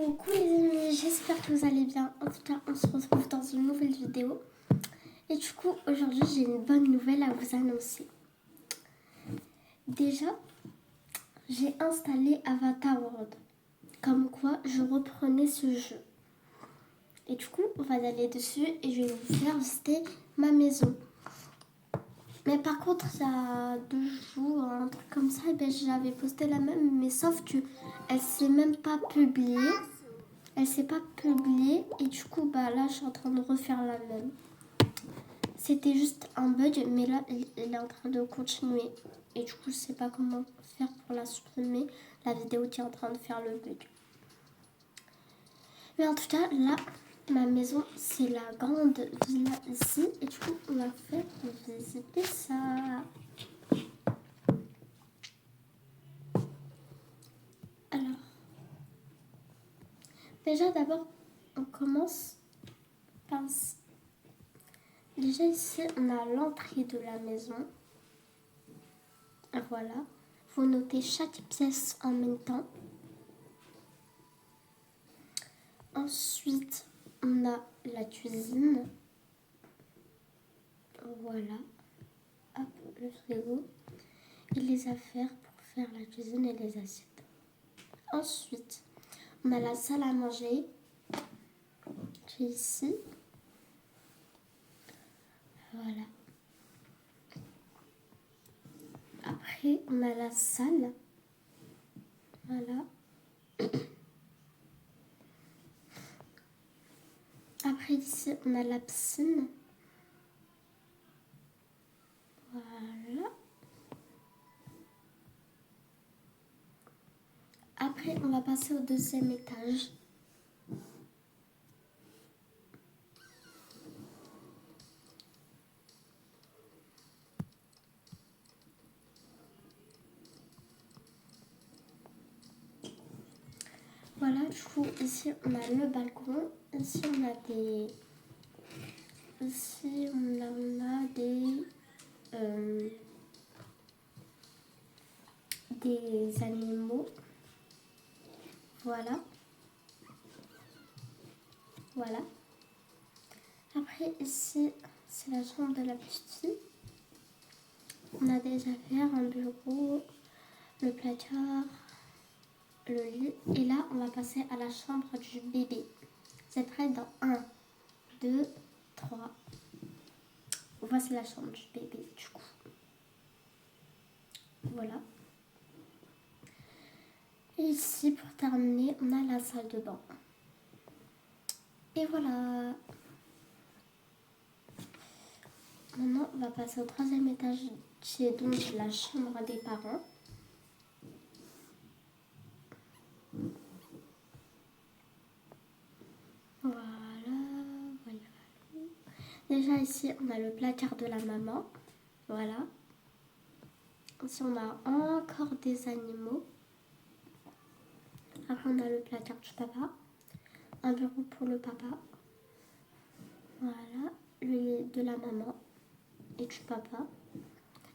Coucou les amis, j'espère que vous allez bien. En tout cas, on se retrouve dans une nouvelle vidéo. Et du coup, aujourd'hui, j'ai une bonne nouvelle à vous annoncer. Déjà, j'ai installé Avatar World. Comme quoi, je reprenais ce jeu. Et du coup, on va aller dessus et je vais vous faire visiter ma maison. Mais par contre, il y a 2 jours, un truc comme ça, j'avais posté la même, mais sauf que elle s'est même pas publiée. Elle s'est pas publiée et du coup, là, je suis en train de refaire la même. C'était juste un bug, mais là, elle est en train de continuer. Et du coup, je sais pas comment faire pour la supprimer. La vidéo qui est en train de faire le bug. Mais en tout cas, là, ma maison, c'est la grande villa ici. Et du coup, on va faire visiter ça. Alors, déjà, d'abord, on commence par... Déjà, ici, on a l'entrée de la maison. Voilà. Faut noter chaque pièce en même temps. Ensuite, on a la cuisine. Voilà. Hop, le frigo. Et les affaires pour faire la cuisine et les assiettes. Ensuite, on a la salle à manger qui est ici. Voilà. Après, on a la salle. Voilà. Après, ici, on a la piscine. Voilà. Après, on va passer au deuxième étage. Voilà, du coup, ici, on a le balcon. Ici, on a des... Ici, on a des animaux. Voilà. Voilà. Après, ici, c'est la chambre de la petite fille. On a des affaires, un bureau, le placard, le lit. Et là, on va passer à la chambre du bébé. Vous êtes prêts? Dans 1, 2, 3. Voici la chambre du bébé, du coup. Voilà. Et ici, pour terminer, on a la salle de bain. Et voilà. Maintenant, on va passer au troisième étage, qui est donc la chambre des parents. Voilà, voilà. Déjà ici, on a le placard de la maman. Voilà. Ici, on a encore des animaux. Après, on a le placard du papa. Un bureau pour le papa. Voilà. Le lit de la maman et du papa.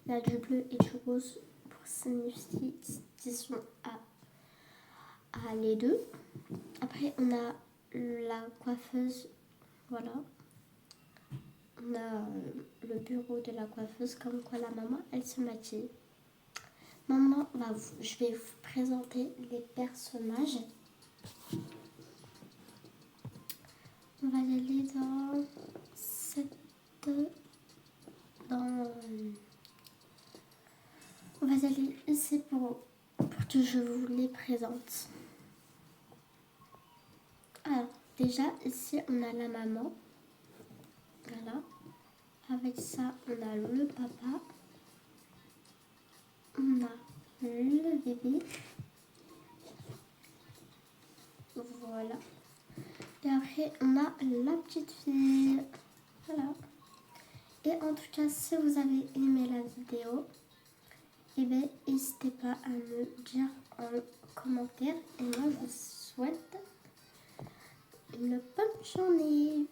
Il y a du bleu et du rose pour signifier qu'ils sont à les deux. Après, on a la coiffeuse. Voilà. On a le bureau de la coiffeuse, comme quoi la maman, elle se maquille. Maintenant, je vais vous présenter les personnages. On va y aller dans on va y aller ici pour que je vous les présente. Alors, déjà, ici, on a la maman. Voilà. Avec ça, on a le papa. On a le bébé. Voilà. Et après, on a la petite fille. Voilà. Et en tout cas, si vous avez aimé la vidéo, n'hésitez pas à me dire en commentaire. Et moi, je vous souhaite une bonne journée.